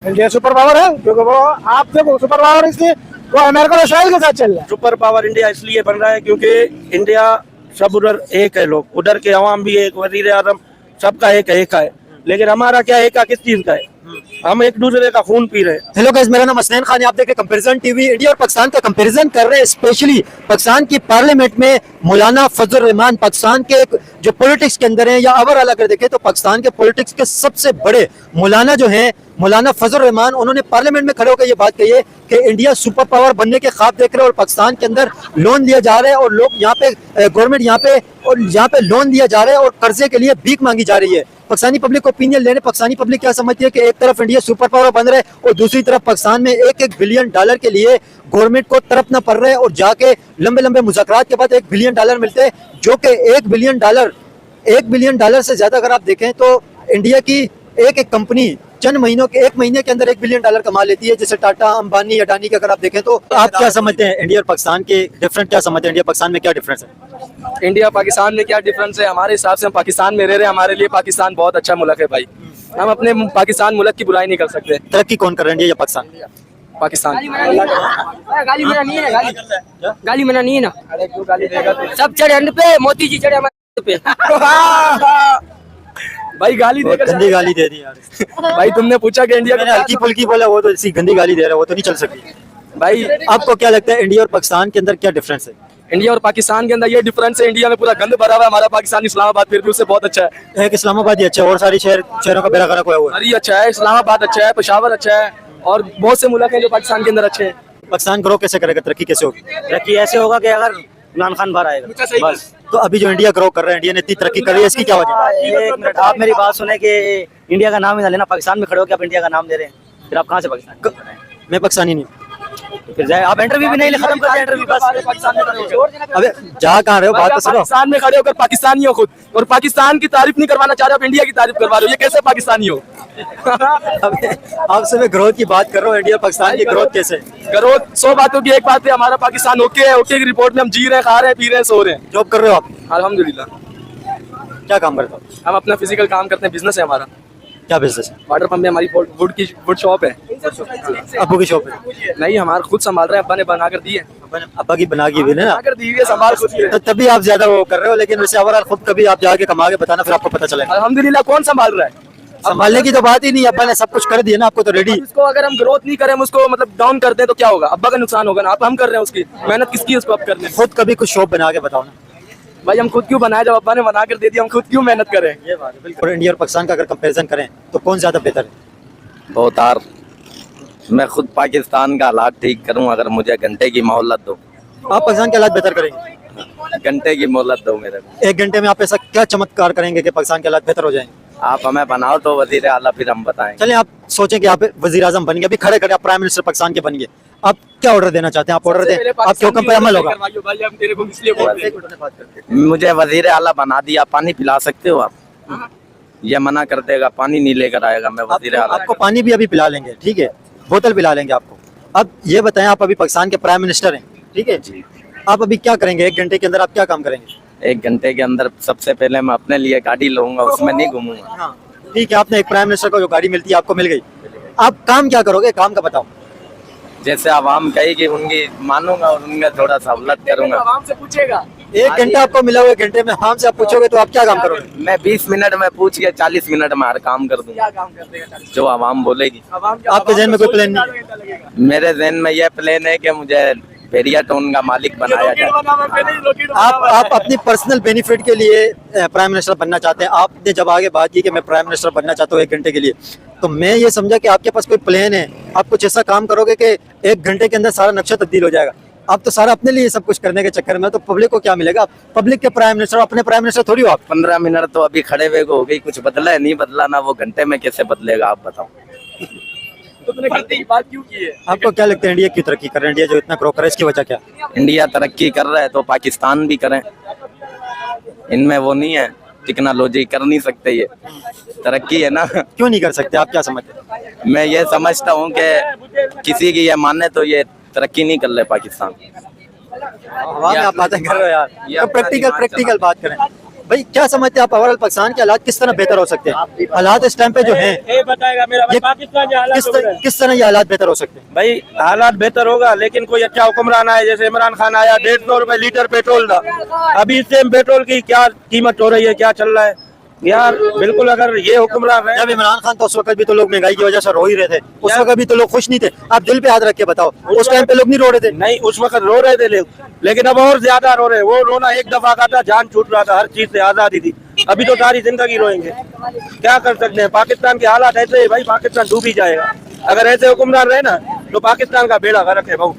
India super power है क्योंकि वो आप देखो सुपर पावर इसलिए वो अमेरिका और इसराइल के साथ चल रहा है। सुपर पावर इंडिया इसलिए बन रहा है क्योंकि इंडिया सब उधर एक है, लोग उधर के अवाम भी एक, वजीर आजम सबका एक है, लेकिन हमारा क्या एक किस चीज का है? हम एक दूसरे का खून पी रहे हैं। हेलो गाइस, मेरा नाम हसनैन खान है। आप देख रहे हैं कंपैरिजन टीवी। इंडिया और पाकिस्तान का कंपैरिजन कर रहे हैं। स्पेशली पाकिस्तान की पार्लियामेंट में मौलाना फजल रहमान पाकिस्तान के जो पॉलिटिक्स के अंदर हैं, या ओवरऑल अगर देखें तो पाकिस्तान के पॉलिटिक्स के सबसे बड़े मौलाना जो हैं, मौलाना फजल रहमान, उन्होंने पार्लियामेंट में खड़े होकर ये बात कही है कि इंडिया सुपर पावर बनने के ख्वाब देख रहे हैं और पाकिस्तान के अंदर लोन दिया जा रहा है और लोग यहाँ पे गवर्नमेंट यहाँ पे लोन दिया जा रहा है और कर्जे के लिए भीख मांगी जा रही है। पाकिस्तानी पब्लिक ओपिनियन लेने पाकिस्तानी पब्लिक क्या समझती है कि एक तरफ इंडिया सुपर पावर बन रहा है और दूसरी तरफ पाकिस्तान में एक बिलियन डॉलर के लिए गवर्नमेंट को तड़पना पड़ रहा है और जाके लंबे लंबे मुज़ाकरात के बाद $1 बिलियन मिलते हैं, जो कि $1 बिलियन से ज्यादा अगर आप देखें तो इंडिया की एक कंपनी चंद महीनों के 1 महीने के अंदर $1 बिलियन कमा लेती है, जैसे टाटा, अंबानी, अडानी के अगर आप देखें तो। आप क्या समझते हैं इंडिया और पाकिस्तान के डिफरेंट, क्या समझते हैं इंडिया पाकिस्तान में क्या डिफरेंस है? इंडिया पाकिस्तान में क्या डिफरेंस है? हमारे हिसाब से हम पाकिस्तान में रह रहे हैं, हमारे लिए पाकिस्तान बहुत अच्छा मुल्क है भाई। हम अपने पाकिस्तान मुल्क की बुराई नहीं कर सकते। तरक्की कौन कर रहा है, इंडिया या पाकिस्तान? पाकिस्तान। गाली मेरा नहीं है, गाली मेरा नहीं है ना। सब चढ़े हम पे, मोदी जी चढ़े हमारे पे। भाई गाली देकर गंदी गाली दे दी यार। भाई तुमने पूछा कि इंडिया मैंने हल्की फुल्की बोला, वो तो इसी गंदी गाली दे रहा है, वो तो नहीं चल सकती। भाई आपको क्या लगता है इंडिया और पाकिस्तान के अंदर क्या डिफरेंस है? इंडिया और पाकिस्तान के अंदर ये डिफरेंस है, इंडिया में पूरा गंद भरा हुआ है, हमारा पाकिस्तान इस्लामाबाद फिर भी उससे बहुत अच्छा है। एक इस्लामाबाद ही अच्छा है और सारी शहरों का बेड़ा गर्क हुआ है। अरे अच्छा है, इस्लामाबाद अच्छा है, पेशावर अच्छा है और बहुत से मुल्क हैं जो पाकिस्तान के अंदर अच्छे हैं। पाकिस्तान ग्रो कैसे करेगा, तरक्की कैसे होगी? तरक्की ऐसे होगा कि अगर इमरान खान बाहर आएगा बस। तो अभी जो इंडिया ग्रो कर रहा है, इंडिया ने इतनी तरक्की कर रही है, इसकी क्या वजह है? एक मिनट, आप मेरी बात सुने कि इंडिया का नाम ही ना लेना, पाकिस्तान में खड़े हो के आप इंडिया का नाम दे रहे हैं, फिर आप कहाँ से पाकिस्तान? मैं पाकिस्तानी नहीं हूँ। फिर जाए आप इंटरव्यू भी नहीं ले, खत्म कर इंटरव्यू बस। पाकिस्तान में खड़े हो। अबे जा कहाँ रहे हो, बात तो सुनो। पाकिस्तान में खड़े होकर पाकिस्तानी हो खुद, और पाकिस्तान की तारीफ नहीं करवाना चाह रहे, आप इंडिया की तारीफ करवा रहे हो, ये कैसे पाकिस्तानी हो? आपसे मैं ग्रोथ की बात कर रहा हूँ, इंडिया पाकिस्तान की ग्रोथ कैसे? ग्रोथ 100 बातों की एक बात है, हमारा पाकिस्तान ओके है, ओके की रिपोर्ट में हम जी रहे हैं, खा रहे हैं, पी रहे हैं, सो रहे हैं। जॉब कर रहे हो आप? अल्हम्दुलिल्लाह। क्या काम करते हो? हम अपना फिजिकल काम करते हैं, बिजनेस है हमारा। क्या बिजनेस है? वाटर पंप में हमारी वुड शॉप है। अब्बू की शॉप है? नहीं, हमारा खुद संभाल रहे हैं, अब्बा ने बना कर दी है। अब्बा की बना की भी ना, बना कर दी है, संभाल खुद ही है। तो तभी आप ज्यादा वो कर रहे हो, लेकिन वैसे ओवरऑल खुद कभी आप जाके कमा के बताना, फिर आपको पता चलेगा। अल्हम्दुलिल्लाह। कौन संभाल रहा है? संभालने की तो बात ही नहीं, अब्बा ने सब कुछ कर दिया ना आपको, तो रेडी। इसको अगर हम ग्रोथ नहीं करें, हम उसको मतलब डाउन करते हैं तो क्या होगा? अब्बा का नुकसान होगा ना। आप हम कर रहे हैं, उसकी मेहनत किसकी है उसको अब करने। खुद कभी कुछ शॉप बना के बताओ ना भाई हम खुद क्यों बनाए, जब अब्बा ने बना कर दे दिया, हम खुद क्यों मेहनत करें? ये बात है बिल्कुल। और इंडिया और पाकिस्तान का अगर कंपैरिजन करें तो कौन ज्यादा बेहतर है? बहुत यार, मैं खुद पाकिस्तान का हालात ठीक करूं, अगर मुझे घंटे की मोहलत दो। आप पाकिस्तान के हालात बेहतर करेंगे? घंटे की मोहलत दो मेरे को। 1 घंटे में आप ऐसा क्या चमत्कार करेंगे कि पाकिस्तान के हालात बेहतर हो जाएंगे? आप हमें बनाओ तो वजीर आला, फिर हम बताएंगे। चलें, आप सोचें कि आप वजीर आजम बन गए, अभी खड़े खड़े आप प्राइम मिनिस्टर पाकिस्तान के बन गए, आप क्या ऑर्डर देना चाहते हैं? आप ऑर्डर दें, आपके हुक्म पे अमल होगा। मुझे वजीर आला बना दिया, पानी पिला सकते हो आप? ये मना कर देगा, पानी नहीं लेकर आएगा, मैं वजीर आला। आपको पानी भी अभी पिला लेंगे, ठीक है, बोतल पिला लेंगे आपको। अब ये बताएं, आप अभी पाकिस्तान के प्राइम मिनिस्टर हैं, ठीक है जी, आप अभी क्या करेंगे? 1 घंटे के अंदर आप क्या काम करेंगे? 1 घंटे के अंदर सबसे पहले मैं अपने लिए गाड़ी लूंगा, उसमें नहीं घूमूंगा। हाँ ठीक है, आपने एक प्राइम मिनिस्टर को जो गाड़ी मिलती है आपको मिल गई, आप काम क्या करोगे? काम का बताओ। जैसे आवाम कहेगी उनकी मानूंगा और उनका थोड़ा सहूलत करूंगा। आवाम से पूछेगा। 1 घंटा आपको मिला हुआ, 1 घंटे में आराम से आप पूछोगे तो आप क्या काम करोगे? मैं 20 मिनट में पूछ के 40 मिनट में हर काम कर दूंगा, क्या काम कर देगा? जो आवाम बोलेगी। आपके जहन में कोई प्लान नहीं? मेरे जहन में यह प्लान है कि मुझे पेरिया टाउन का मालिक बनाया जाए। आप अपनी पर्सनल बेनिफिट के लिए प्राइम मिनिस्टर बनना चाहते हैं। आपने जब आगे बात की कि मैं प्राइम मिनिस्टर बनना चाहता हूँ 1 घंटे के लिए, तो मैं ये समझा कि आपके पास कोई प्लान है, आप कुछ ऐसा काम करोगे कि 1 घंटे के अंदर सारा नक्शा तब्दील हो जाएगा। आप तो सारा अपने लिए सब कुछ करने के चक्कर में, तो पब्लिक को क्या मिलेगा? पब्लिक के प्राइम मिनिस्टर, अपने प्राइम मिनिस्टर थोड़ी हो आप। 15 मिनट तो अभी खड़े हुए को हो गई, कुछ बदला है? नहीं बदला ना, वो घंटे में कैसे बदलेगा आप बताओ। तुमने घंटे की बात क्यों की है? आपको क्या लगता है इंडिया की तरक्की कर रहा है? इंडिया जो इतना ग्रो कर रहा है, इसकी वजह क्या? इंडिया तरक्की कर रहा है तो पाकिस्तान भी करें, इनमें वो नहीं है, टेक्नोलॉजी कर नहीं सकते, ये तरक्की है ना। क्यों नहीं कर सकते, आप क्या समझते हैं? मैं ये समझता हूँ कि किसी की ये माने तो ये तरक्की नहीं कर रहे पाकिस्तान। हवा में आप बातें कर रहे हो यार, तो प्रैक्टिकल बात करें। भाई क्या समझते हैं आप, ओवरऑल पाकिस्तान के हालात किस तरह बेहतर हो सकते हैं? हालात इस टाइम पे जो हैं, ये बताएगा मेरा भाई, ये पाकिस्तान के हालात हो रहे हैं। किस तरह ये हालात बेहतर हो सकते हैं? भाई हालात बेहतर होगा, लेकिन कोई अच्छा हुक्मरान आए, जैसे इमरान खान आया, 150 रुपए लीटर पेट्रोल था, अभी सेम पेट्रोल की क्या कीमत हो रही है, क्या चल रहा है यार। बिल्कुल अगर ये हुक्मरान रहे, जब इमरान खान तो उस वक्त भी तो लोग महंगाई की वजह से रो ही रहे थे, उस वक्त भी तो लोग खुश नहीं थे। आप दिल पे हाथ रख के बताओ, उस टाइम पे लोग नहीं रो रहे थे? नहीं उस वक्त रो रहे थे लोग, लेकिन अब और ज्यादा रो रहे हैं। वो रोना एक दफा का था, जान छूट रहा था, हर चीज से आजादी थी, अभी तो सारी जिंदगी रोएंगे। क्या कर सकते हैं, पाकिस्तान के हालात ऐसे है भाई, पाकिस्तान डूब ही जाएगा अगर ऐसे हुक्मरान रहे ना, तो पाकिस्तान का बेड़ा गर्क है भाऊ।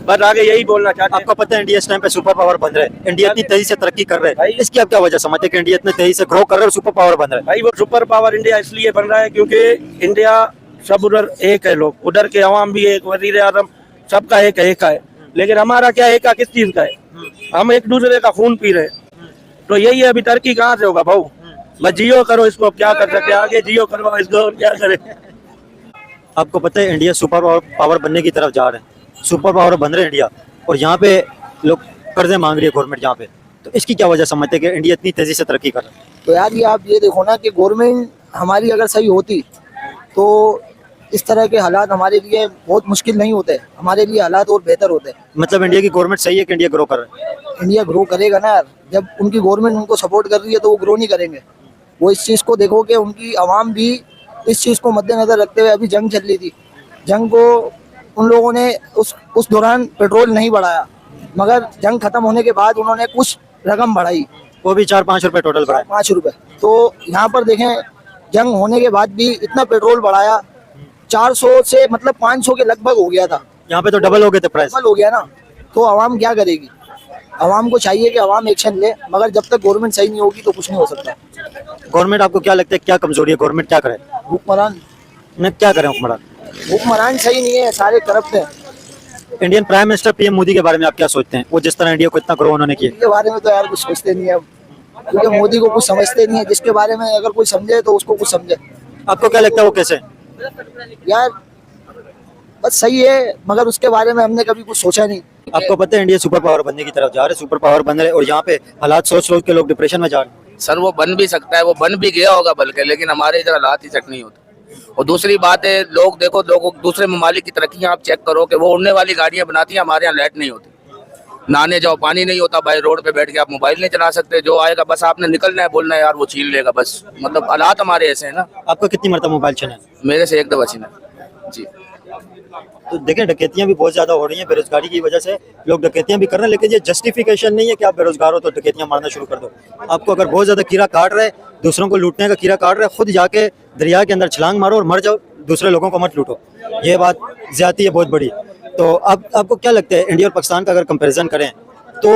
बस आगे यही बोलना चाहते हैं। आपको पता है इंडिया इस टाइम पे सुपर पावर बन रहा है, इंडिया इतनी तेजी से तरक्की कर रहा है, इसकी आप क्या वजह समझते हैं कि इंडिया इतनी तेजी से ग्रो कर रहा है और सुपर पावर बन रहा है? भाई वो सुपर पावर इंडिया इसलिए बन रहा है क्योंकि इंडिया सब उधर एक है, लोग उधर के अवाम भी एक, वजीर आजम सबका एक है, लेकिन हमारा क्या एक किस चीज का है? हम एक दूसरे का खून पी रहे हैं, तो यही है। अभी तरक्की कहाँ से होगा भाऊ? बस जियो करो इसको, अब क्या कर सकते हैं, आगे जियो करो इसको, क्या करें। आपको पता है इंडिया सुपर पावर बनने की तरफ जा रहे हैं, सुपर पावर बन रहे हैं इंडिया, और यहाँ पे लोग कर्जे मांग रही है गवर्नमेंट यहाँ पे, तो इसकी क्या वजह समझते हैं कि इंडिया इतनी तेजी से तरक्की कर रहा है? तो यार ये आप ये देखो ना कि गवर्नमेंट हमारी अगर सही होती तो इस तरह के हालात हमारे लिए बहुत मुश्किल नहीं होते, हमारे लिए हालात और बेहतर होते। मतलब इंडिया की गवर्नमेंट सही है कि इंडिया ग्रो कर रहा है? इंडिया ग्रो करेगा ना यार, जब उनकी गवर्नमेंट उनको सपोर्ट कर रही है तो वो ग्रो नहीं करेंगे। वो इस चीज़ को देखो कि उनकी आवाम भी इस चीज़ को मद्देनजर रखते हुए, अभी जंग चल रही थी, जंग को उन लोगों ने उस दौरान पेट्रोल नहीं बढ़ाया, मगर जंग खत्म होने के बाद उन्होंने कुछ रकम बढ़ाई, वो भी 4-5 रुपए टोटल बढ़ाए। 5 रुपए। तो यहाँ पर देखें, जंग होने के बाद भी इतना पेट्रोल बढ़ाया, 400 से मतलब 500 के लगभग हो गया था, यहाँ पे तो डबल हो गए थे प्राइस। डबल हो गया ना। तो आवाम क्या करेगी? आवाम को चाहिए कि आवाम एक्शन ले, मगर जब तक गवर्नमेंट सही नहीं होगी तो कुछ नहीं हो सकता। गवर्नमेंट आपको क्या लगता है क्या कमजोरी है, गवर्नमेंट क्या करे? हुक्मरान नहीं क्या करें हुक्मरान? हुक्मरान सही नहीं है, सारे करप्ट हैं। Indian prime minister PM Modi के बारे में आप क्या सोचते हैं? वो जिस तरह इंडिया को इतना ग्रो उन्होंने किया। इसके बारे में तो यार कुछ सोचते नहीं है, क्योंकि मोदी को कुछ समझते नहीं है। जिसके बारे में अगर कोई समझे तो उसको कुछ समझे। आपको क्या लगता है वो कैसे? यार बस सही है, मगर उसके बारे में हमने कभी कुछ सोचा नहीं। आपको पता है इंडिया सुपर पावर बनने की तरफ जा रहा है, सुपर पावर बन रहे हैं, और यहाँ पे हालात सोच के लोग डिप्रेशन में जा रहे हैं। सर वो बन भी सकता है, वो बन भी गया होगा बल्कि, लेकिन हमारे इधर हालात ही सेट नहीं होते। और दूसरी बात है, लोग देखो, लोग दूसरे ममालिक की तरक्कियां आप चेक करो कि वो उड़ने वाली गाड़ियां बनाती हैं, हमारे यहाँ लाइट नहीं होती, नहाने जाओ पानी नहीं होता, भाई रोड पे बैठ के आप मोबाइल नहीं चला सकते, जो आएगा बस आपने निकलना है, बोलना है यार वो छीन लेगा बस। मतलब हालात हमारे ऐसे हैं ना। आपको कितनी मरतबा मोबाइल छीना है? मेरे से एक दफा छीना जी। तो देखें डकैतियां भी बहुत ज्यादा हो रही हैं, बेरोजगारी की वजह से लोग डकैतियां भी कर रहे हैं, लेकिन ये जस्टिफिकेशन नहीं है कि आप बेरोजगार हो तो डकैतियां मारना शुरू कर दो। आपको अगर बहुत ज्यादा कीड़ा काट रहा है, दूसरों को लूटने का कीड़ा काट रहा है, खुद जाके दरिया के अंदर छलांग मारो और मर जाओ, दूसरे लोगों को मत लूटो। ये बात ज्यादती है बहुत बड़ी। तो अब आपको क्या लगता है इंडिया और पाकिस्तान का अगर कंपेरिजन करें तो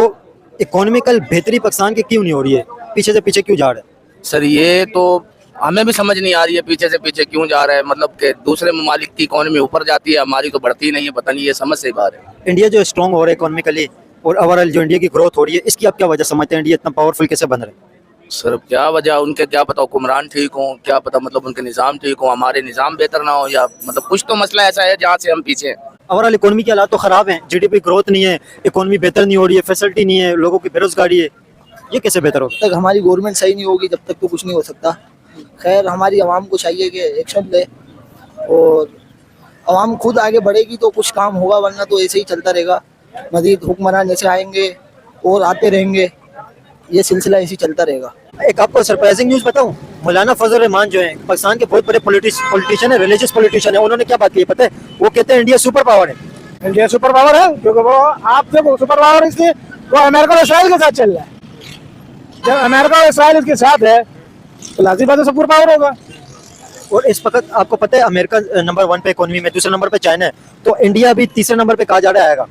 इकोनॉमिकल बेहतरी पाकिस्तान की क्यों नहीं हो रही है, पीछे से पीछे क्यों जा रहा है? सर ये तो हमें भी समझ नहीं आ रही है, पीछे से पीछे क्यों जा रहा है। मतलब कि दूसरे ममालिक की इकोनॉमी ऊपर जाती है, हमारी तो बढ़ती नहीं है, पता नहीं, ये समझ से बाहर है। इंडिया जो स्ट्रॉन्ग हो रहा है इकोनॉमिकली और ओवरऑल जो इंडिया की ग्रोथ हो रही है, इसकी आप क्या वजह समझते हैं? इंडिया इतना पावरफुल कैसे बन रहा है? सर क्या वजह, उनके क्या पता हुक्मरान ठीक हो, क्या पता मतलब उनके निज़ाम ठीक हो, हमारे निज़ाम बेहतर ना हो, या मतलब कुछ तो मसला ऐसा है जहाँ से हम पीछे हैं। ओवरऑल इकोनॉमी के हालात तो खराब हैं, जीडीपी ग्रोथ नहीं है, इकोनॉमी बेहतर नहीं हो रही है, फैसिलिटी नहीं है, लोगों की बेरोजगारी है, ये कैसे बेहतर होगा? जब तक हमारी गवर्नमेंट सही नहीं होगी जब तक तो कुछ नहीं हो सकता। खैर हमारी आवाम को चाहिए कि एक्शन ले, और आवाम खुद आगे बढ़ेगी तो कुछ काम होगा, वरना तो ऐसे ही चलता रहेगा। मजीद हुक्मरान ऐसे आएंगे और आते रहेंगे, ये सिलसिला ऐसे ही चलता रहेगा। एक आपको सरप्राइजिंग न्यूज़ बताऊं, मौलाना फजल रहमान जो है पाकिस्तान के बहुत बड़े पॉलिटिशियन है, रिलीजियस पॉलिटिशियन है, उन्होंने क्या बात की है पता है? वो कहते हैं इंडिया सुपर पावर है। इंडिया सुपर पावर है क्योंकि वो आप देखो सुपर पावर इसलिए वो अमेरिका और इसराइल के साथ चल रहा है। जब अमेरिका और इसराइल इसके साथ है तो लाजिम बात है सुपर पावर होगा। और इस वक्त आपको पता है अमेरिका नंबर 1 पे इकोनॉमी में, दूसरे नंबर पे चाइना है, तो इंडिया भी तीसरे नंबर पे कहा जा रहा है आएगा।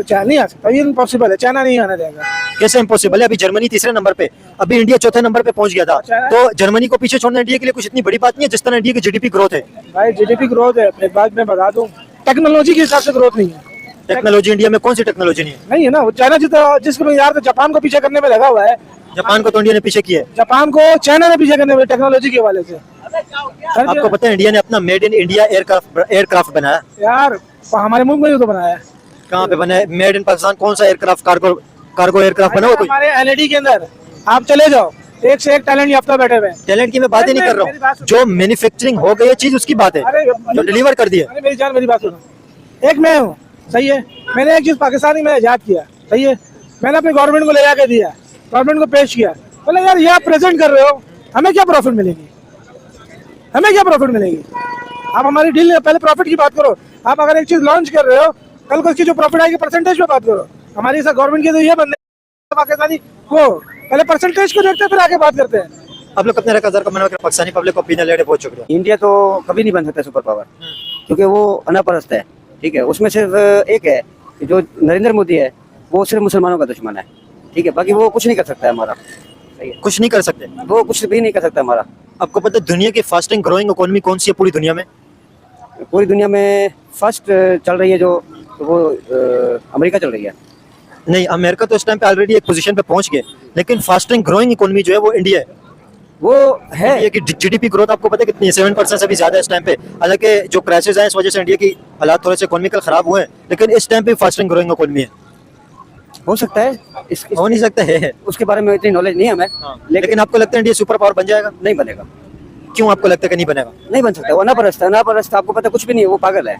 चाइना नहीं आ सकता, ये इम्पॉसिबल है, चाइना नहीं आना जाएगा। कैसे इम्पॉसिबल है? अभी जर्मनी तीसरे नंबर पे, अभी इंडिया चौथे नंबर पे पहुंच गया था, तो जर्मनी को पीछे छोड़ना इंडिया के लिए कुछ इतनी बड़ी बात नहीं है जिस तरह इंडिया की जीडीपी ग्रोथ है। भाई जीडीपी ग्रोथ है, एक बात मैं बता दूं, टेक्नोलॉजी के हिसाब से ग्रोथ नहीं है। टेक्नोलॉजी इंडिया में कौन सी टेक्नोलॉजी नहीं है ना। वो चाइना जिसको यार तो जापान को पीछे करने में लगा हुआ है। जापान को तो इंडिया ने पीछे किया है, जापान को चाइना ने पीछे करने में टेक्नोलॉजी के हवाले से। आपको पता है इंडिया ने अपना मेड इन इंडिया एयरक्राफ्ट बनाया यार, हमारे मुल्क में तो बनाया है। कहाँ पे बना है? मेड इन पाकिस्तान कौन सा एयरक्राफ्ट? कार्गो एयरक्राफ्ट बना हुआ कोई? हमारे एलईडी के अंदर आप चले जाओ, एक से एक टैलेंट याफ्ता बैठे हुए हैं। टैलेंट की मैं बात ही नहीं कर रहा हूँ, जो मैन्युफैक्चरिंग हो गई है चीज उसकी बात है, अरे जो डिलीवर कर दिया। अरे मेरी जान, मेरी बात सुनो। एक मैं हूँ, सही है, मैंने एक चीज पाकिस्तानी में ईजाद किया, सही है, मैंने अपनी गवर्नमेंट को ले जाके दिया, गवर्नमेंट को पेश किया, बोले यार ये आप प्रेजेंट कर रहे हो, हमें क्या प्रॉफिट मिलेगी, हमें क्या प्रॉफिट मिलेगी? आप हमारी डील, पहले प्रॉफिट की बात करो। आप अगर एक चीज लॉन्च कर रहे हो, कल को इसकी जो प्रॉफिट आएगी परसेंटेज पे बात करो। हमारी गवर्नमेंट के तो ये बंदे पाकिस्तानी, वो पहले परसेंटेज को देखते हैं फिर आगे बात करते हैं। आप लोग अपने रकाजार को मना कर पाकिस्तानी पब्लिक को पीने लेने बहुत शुक्रिया। इंडिया तो कभी नहीं बन सकता सुपर पावर, क्योंकि वो अनापरस्त है, ठीक है। उसमें सिर्फ एक है कि जो नरेंद्र मोदी है, वो सिर्फ मुसलमानों का दुश्मन है, ठीक है। बाकी वो कुछ नहीं कर सकता है हमारा, सही है, कुछ नहीं कर सकते, वो कुछ भी नहीं कर सकता हमारा। आपको पता है दुनिया की फास्टिंग ग्रोइंग इकोनॉमी कौन सी है पूरी दुनिया में? पूरी दुनिया में फर्स्ट चल रही है जो, वो अमेरिका चल रही है। नहीं, अमेरिका तो इस टाइम पे ऑलरेडी एक पोजीशन पे पहुंच गए, लेकिन फास्टिंग ग्रोइंग इकोनॉमी जो है वो इंडिया है। वो है इंडिया की जीडीपी ग्रोथ आपको पता है कितनी है? 7% से भी ज्यादा है इस टाइम पे। हालांकि जो क्रैशेस आए इस वजह से इंडिया की हालात थोड़े से इकोनॉमिकल खराब हुए हैं, लेकिन इस टाइम पे फास्टिंग ग्रोइंग इकोनॉमी है। हो सकता है, हो नहीं सकता है, उसके बारे में इतनी नॉलेज नहीं है हमें, लेकिन आपको लगता है इंडिया सुपर पावर बन जाएगा? नहीं बनेगा। क्यों आपको लगता है कि नहीं बनेगा? नहीं बन सकता, वो अनापरस्त है, अनापरस्त आपको पता कुछ भी नहीं है, वो पागल है,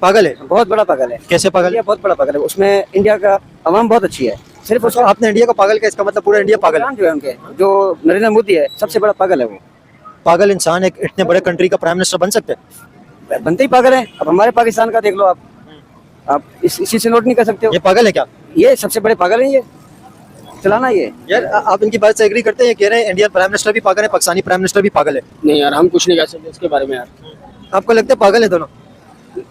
पागल है, बहुत बड़ा पागल है। कैसे पागल इंडिया है? बहुत बड़ा पागल है, उसमें इंडिया का अवाम बहुत अच्छी है, सिर्फ उसका आपने इंडिया को पागल किया, इसका मतलब पूरा इंडिया पागल है? जो है उनके, जो नरेंद्र मोदी है सबसे बड़ा पागल है वो। पागल इंसान एक इतने बड़े कंट्री का प्राइम मिनिस्टर बन सकते हैं? बनते ही पागल है। अब हमारे पाकिस्तान का देख लो आप इसी से नोट नहीं कर सकते हो। ये पागल है क्या? ये सबसे बड़े पागल है, ये चलाना ये। यार आप इनकी बात से एग्री करते हैं? कह रहे हैं इंडियन प्राइम मिनिस्टर भी पागल है, पाकिस्तानी प्राइम मिनिस्टर भी पागल है। नहीं यार, हम कुछ नहीं कह सकते इसके बारे में यार। आपको लगता है पागल है दोनों?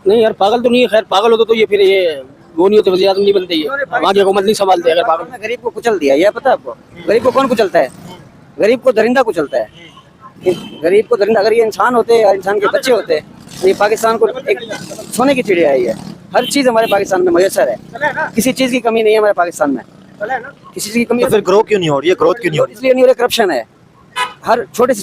नहीं यार, पागल तो नहीं है। खैर पागल होता तो ये फिर ये वो नहीं होते, वज़ीर आज़म नहीं बनते, ये वहाँ की हुकूमत नहीं संभालते अगर पागल। गरीब को कुचल दिया, ये पता है आपको? गरीब को कौन कुचलता है? गरीब को दरिंदा कुचलता है, गरीब को दरिंदा। अगर ये इंसान होते या इंसान के बच्चे होते, ये पाकिस्तान को एक सोने की चिड़िया है। ये हर चीज हमारे पाकिस्तान में मुयस्सर है, किसी चीज की कमी नहीं है हमारे पाकिस्तान में, किसी चीज की कमी। तो फिर ग्रो क्यों नहीं हो रही है? ग्रोथ क्यों नहीं हो रही? इसलिए नहीं हो रहा, करप्शन है। हर छोटे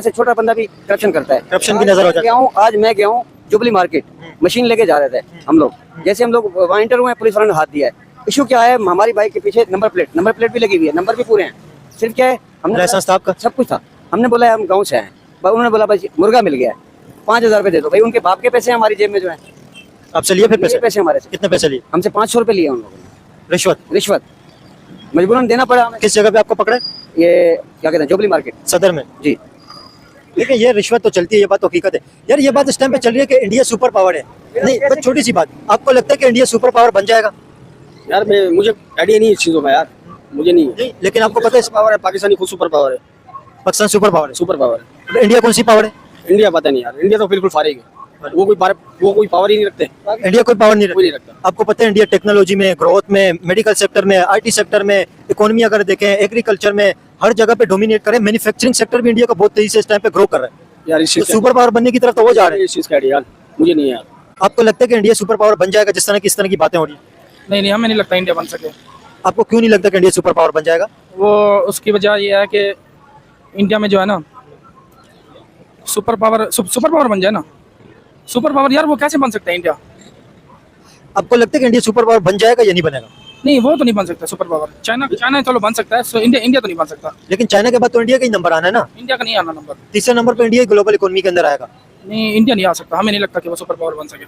से छोटा बंदा भी करप्शन करता है। करप्शन की नजर हो जाती है। आज मैं गया हूँ जुबली मार्केट, मशीन लेके जा रहे थे हम लोग, जैसे हम लोग वहाँ इंटर हुए, पुलिस वालों ने हाथ दिया है। इशू क्या है, हमारी बाइक के पीछे नंबर प्लेट भी लगी हुई है, नंबर भी पूरे हैं, सिर्फ क्या है हमने लाइसेंस था आपका? सब कुछ था। हमने बोला हम गाँव से आए, उन्होंने बोला भाई मुर्गा मिल गया है, 5000 रुपये दे दो। भाई उनके बाप के पैसे हमारी जेब में जो है। आपसे लिए फिर पैसे हमारे से। कितने पैसे लिए? हमसे 500 रुपये लिए उन लोगों ने, रिश्वत मजबूरन देना पड़ा हमें। किस जगह पे आपको पकड़े? ये क्या कहते हैं, जुबली मार्केट सदर में जी। लेकिन ये रिश्वत तो चलती है, ये बात तो हकीकत है यार। ये बात इस टाइम पे चल रही है कि इंडिया सुपर पावर है। नहीं, बस छोटी सी बात, आपको लगता है कि इंडिया सुपर पावर बन जाएगा? यार मुझे आइडिया नहीं है इस चीज़ों का यार, मुझे नहीं है। लेकिन आपको पता है पावर है, पाकिस्तानी खुद सुपर पावर है। पाकिस्तान सुपर पावर है? सुपर पावर है। तो इंडिया कौन सी पावर है? इंडिया पता नहीं यार, इंडिया तो बिल्कुल फारिग है, वो कोई पावर ही नहीं रखते। इंडिया कोई पावर नहीं नहीं रखता। आपको पता है इंडिया टेक्नोलॉजी में, ग्रोथ में, मेडिकल सेक्टर में, आईटी सेक्टर में, इकोनॉमी अगर देखें, एग्रीकल्चर में, हर जगह पे डोमिनेट करे। मैन्युफैक्चरिंग सेक्टर भी इंडिया का बहुत तेजी से इस टाइम पे ग्रो कर रहा है यार। इस तो सुपर पावर बनने की तरफ तो वो जा रहे हैं। इस चीज़ का आइडिया मुझे नहीं है यार। आपको लगता है कि इंडिया सुपर पावर बन जाएगा जिस तरह की इस तरह की बातें हो रही है? नहीं, हमें नहीं लगता इंडिया बन सके। आपको क्यों नहीं लगता कि इंडिया सुपर पावर बन जाएगा? वो उसकी वजह यह है कि इंडिया में जो है ना सुपर पावर बन जाए ना, सुपर पावर यार, वो कैसे बन सकता है इंडिया? आपको लगता है कि इंडिया सुपर पावर बन जाएगा या नहीं बनेगा? नहीं, वो तो नहीं बन सकता सुपर पावर। चाइना चलो बन सकता है, सो इंडिया तो नहीं बन सकता। लेकिन चाइना के बाद तो इंडिया का ही नंबर आना है ना। इंडिया का नहीं आना नंबर, तीसरे नंबर पे इंडिया ग्लोबल इकोनॉमी के अंदर आएगा। नहीं, इंडिया नहीं आ सकता। हमें नहीं लगता कि वो सुपर पावर बन सके।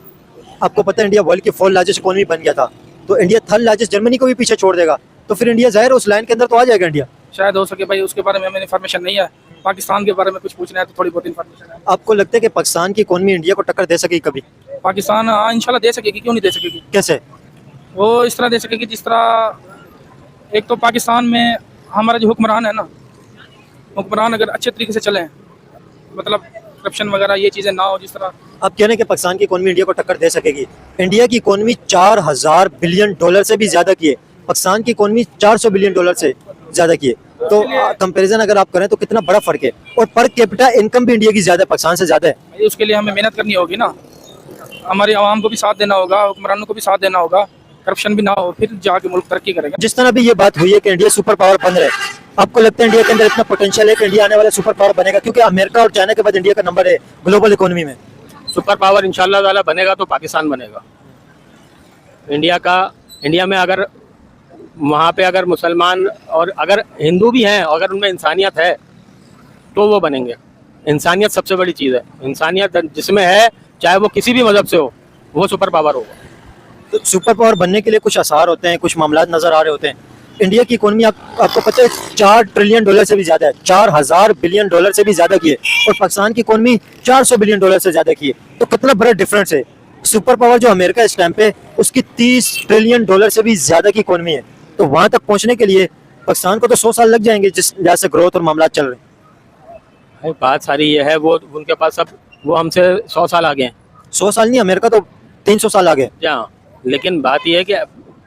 आपको पता है इंडिया वर्ल्ड की 4th लार्जेस्ट इकोनॉमी बन गया था, तो इंडिया 3rd लार्जेस्ट जर्मनी को भी पीछे छोड़ देगा, तो फिर इंडिया जाहिर है उस लाइन के अंदर तो आ जाएगा इंडिया। शायद हो सके भाई, उसके बारे में हमें इन्फॉर्मेशन नहीं है। पाकिस्तान के बारे में कुछ पूछना है तो थोड़ी बहुत इन्फॉर्मेशन है। आपको लगता है कि पाकिस्तान की इकोनॉमी इंडिया को टक्कर दे सकेगी कभी? पाकिस्तान इंशाल्लाह दे सकेगी, क्यों नहीं दे सकेगी? कैसे? वो इस तरह दे सकेगी जिस तरह एक तो पाकिस्तान में हमारा जो हुक्मरान है ना, हुक्मरान अगर अच्छे तरीके से चले, मतलब करप्शन वगैरह ये चीज़ें ना हो जिस तरह। आप कह रहे हैं कि पाकिस्तान की इकोनॉमी इंडिया को टक्कर दे सकेगी? इंडिया की इकोनॉमी $4000 बिलियन से भी ज्यादा की है, पाकिस्तान की इकोनॉमी $400 बिलियन से ज्यादा की है। तो कंपैरिजन अगर आप करें तो कितना बड़ा फर्क है, और पर कैपिटा इनकम भी इंडिया की ज्यादा है, पाकिस्तान से ज्यादा है। भाई उसके लिए हमें मेहनत करनी होगी ना, हमारे आवाम को भी साथ देना होगा, हुक्मरानों को भी साथ देना होगा, करप्शन भी ना हो, फिर जाके मुल्क तरक्की करेगा। जिस तरह भी ये बात हुई है कि इंडिया सुपर पावर बन रहा है, आपको लगता है इंडिया के अंदर इतना पोटेंशियल है कि इंडिया आने वाला सुपर पावर बनेगा? क्योंकि अमेरिका और चाइना के बाद इंडिया का नंबर है ग्लोबल इकोनॉमी में। सुपर पावर इंशाल्लाह ताला बनेगा तो पाकिस्तान बनेगा। इंडिया में अगर वहाँ पे अगर मुसलमान और अगर हिंदू भी हैं, अगर उनमें इंसानियत है तो वो बनेंगे। इंसानियत सबसे बड़ी चीज़ है। इंसानियत जिसमें है, चाहे वो किसी भी मजहब से हो, वो सुपर पावर होगा। तो सुपर पावर बनने के लिए कुछ आसार होते हैं, कुछ मामला नजर आ रहे होते हैं। इंडिया की इकोनॉमी आपको पता है 4 ट्रिलियन डॉलर से भी ज्यादा है, 4000 बिलियन डॉलर से भी ज्यादा की है, और पाकिस्तान की इकोनॉमी 400 बिलियन डॉलर से ज्यादा की है। तो कितना बड़ा डिफरेंस है। सुपर पावर जो अमेरिका इस टाइम पे, उसकी 30 ट्रिलियन डॉलर से भी ज्यादा की इकोनॉमी है। तो वहां तक पहुंचने के लिए पाकिस्तान को तो 100 साल लग जाएंगे, जिस जैसे ग्रोथ और मामला चल रहे हैं। भाई बात सारी ये है, वो उनके पास सब, वो हमसे 100 साल आगे हैं। 100 साल नहीं, अमेरिका तो 300 साल आगे। हाँ, लेकिन बात यह है कि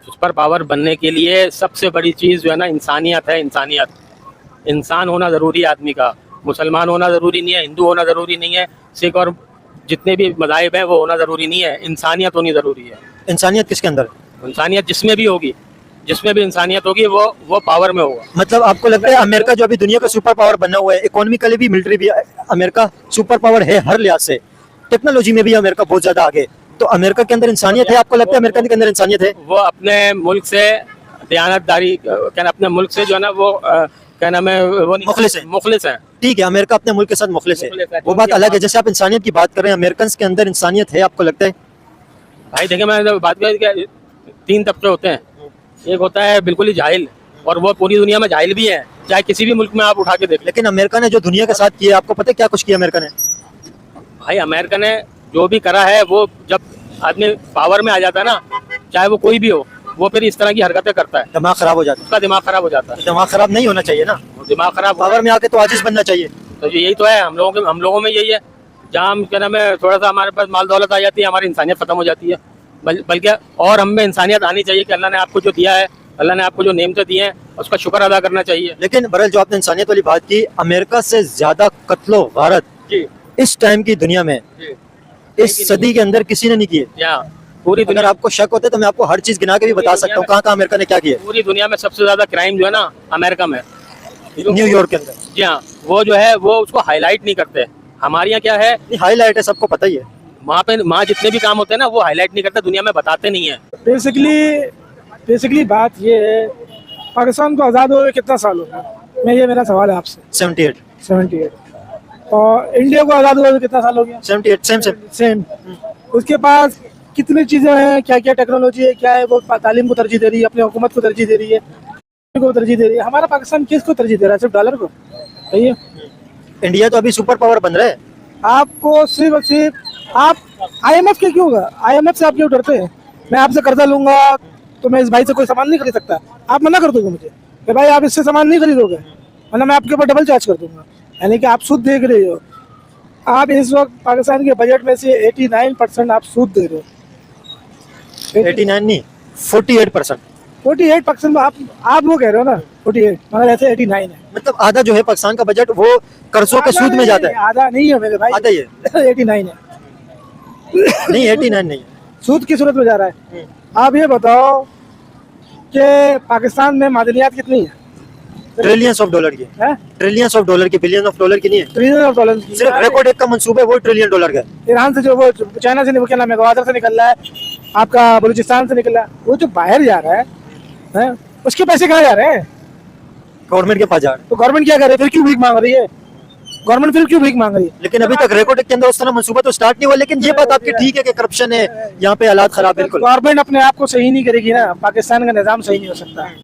सुपर पावर बनने के लिए सबसे बड़ी चीज़ जो है ना, इंसानियत है। इंसानियत, इंसान होना ज़रूरी है आदमी का। मुसलमान होना ज़रूरी नहीं है, हिंदू होना ज़रूरी नहीं है, सिख और जितने भी मज़ाहिब हैं वो होना ज़रूरी नहीं है। इंसानियत होनी ज़रूरी है। इंसानियत किसके अंदर? इंसानियत जिसमें भी होगी, जिसमें भी इंसानियत होगी वो पावर में होगा। मतलब आपको लगता है अमेरिका जो अभी दुनिया का सुपर पावर बना हुआ है, इकोनॉमिकली भी, मिलिट्री भी, अमेरिका सुपर पावर है हर लिहाज से, टेक्नोलॉजी में भी अमेरिका बहुत ज्यादा आगे। तो अमेरिका के अंदर इंसानियत है? आपको लगता है अमेरिका के अंदर इंसानियत है? वो अपने मुल्क से दयानतदारी, क्या अपने मुल्क से जो है ना, वो क्या नाम है, वो मुखलिस है। मुखलिस है। ठीक है, अमेरिका अपने मुल्क के साथ मुखलिस है, वो बात अलग है। जैसे आप इंसानियत की बात कर रहे हैं, अमेरिकन के अंदर इंसानियत है, आपको लगता है? भाई देखिए, मैं बात कर, 3 तबके होते हैं। एक होता है बिल्कुल ही जाहिल, और वो पूरी दुनिया में जाहिल भी है, चाहे किसी भी मुल्क में आप उठा के देख लें। लेकिन अमेरिका ने जो दुनिया के साथ किया, आपको पता है क्या कुछ किया अमेरिका ने? भाई अमेरिका ने जो भी करा है, वो जब आदमी पावर में आ जाता है ना, चाहे वो कोई भी हो, वो फिर इस तरह की हरकतें करता है। दिमाग खराब हो जाता है। उसका दिमाग खराब हो जाता है। दिमाग खराब नहीं होना चाहिए ना, दिमाग खराब पावर में आके तो आजिज बनना चाहिए। तो यही तो है हम लोगों में यही है। जहाँ हम क्या नाम है, थोड़ा सा हमारे पास माल दौलत आ जाती है, हमारी इंसानियत खत्म हो जाती है। बल्कि और हम में इंसानियत आनी चाहिए कि अल्लाह ने आपको जो दिया है, अल्लाह ने आपको जो नेमतें दी हैं, उसका शुक्र अदा करना चाहिए। लेकिन बहरहाल जो आपने इंसानियत वाली बात की, अमेरिका से ज्यादा कत्लो गारत इस टाइम की दुनिया में, इस सदी के अंदर किसी ने नहीं किए। पूरी अगर आपको शक होता है तो मैं आपको हर चीज गिना के भी बता सकता हूँ कहाँ कहाँ अमेरिका ने क्या किया। पूरी दुनिया में सबसे ज्यादा क्राइम जो है ना, अमेरिका में, न्यूयॉर्क के अंदर। जी हाँ, वो जो है वो उसको हाईलाइट नहीं करते। हमारे यहाँ क्या है, हाईलाइट है, सबको पता ही है। वहाँ जितने भी काम होते हैं ना, वो हाईलाइट नहीं करते, दुनिया में बताते नहीं है। बेसिकली बात ये है, पाकिस्तान को आज़ाद हुए कितना साल हो गया, ये मेरा सवाल है आपसे। 78। और इंडिया को आज़ाद हुए कितना साल हो गया? 78। सेम। उसके पास कितनी चीज़ें हैं, क्या क्या टेक्नोलॉजी है, क्या है, वो तालीम को तरजीह दे रही है, अपनी हुकूमत को तरजीह दे रही है, को तरजीह दे रही है। हमारा पाकिस्तान किसको तरजीह दे रहा है? सिर्फ डॉलर को? सही है। इंडिया तो अभी सुपर पावर बन रहा है। आपको सिर्फ और सिर्फ आप IMF के क्यों होगा? IMF से आप क्यों डरते हैं? मैं आपसे कर्जा लूंगा तो मैं इस भाई से कोई सामान नहीं खरीद सकता, आप मना कर दोगे मुझे कि भाई आप इससे सामान नहीं खरीदोगे, वरना मैं आपके ऊपर डबल चार्ज कर दूंगा। यानी कि आप सूद देख रहे हो। आप इस वक्त पाकिस्तान के बजट में से 89% आप सूद दे रहे हो। 89 नहीं, 48%। 48% आप वो कह रहे हो ना, 48, मगर ऐसे 89 है। मतलब आधा जो है पाकिस्तान का बजट वो कर्जों के सूद में जाता है। आधा नहीं है मेरे भाई, आधा ही है। 89 है। नहीं, 89 नहीं है। सूद की सूरत में जा रहा है। आप ये बताओ कि पाकिस्तान में मादनियात कितनी है? ट्रिलियंस ऑफ डॉलर की है। ट्रिलियंस ऑफ डॉलर की, बिलियन ऑफ डॉलर की नहीं है। ट्रिलियन ऑफ डॉलर की। सिर्फ रेकॉर्ड एक का मंसूबा है, वो ट्रिलियन डॉलर का। ईरान से जो, वो चाइना से, वो क्या नाम है, ग्वादर से निकल रहा है, आपका बलूचिस्तान से निकल रहा है, वो जो बाहर जा रहा है उसके पैसे कहाँ जा रहे हैं? गवर्नमेंट के पास जा रहे हैं। तो गवर्नमेंट क्या करे फिर? क्यों भीख मांग रही है गवर्नमेंट? फिर क्यों भीख मांग रही है? लेकिन अभी तक रेकॉर्ड के अंदर उस तरह मंसूबा तो स्टार्ट नहीं हुआ। लेकिन ये बात आपकी ठीक है कि करप्शन है यहाँ पे, हालात खराब। बिल्कुल, गवर्नमेंट अपने आप को सही नहीं करेगी ना, पाकिस्तान का निजाम सही नहीं हो सकता।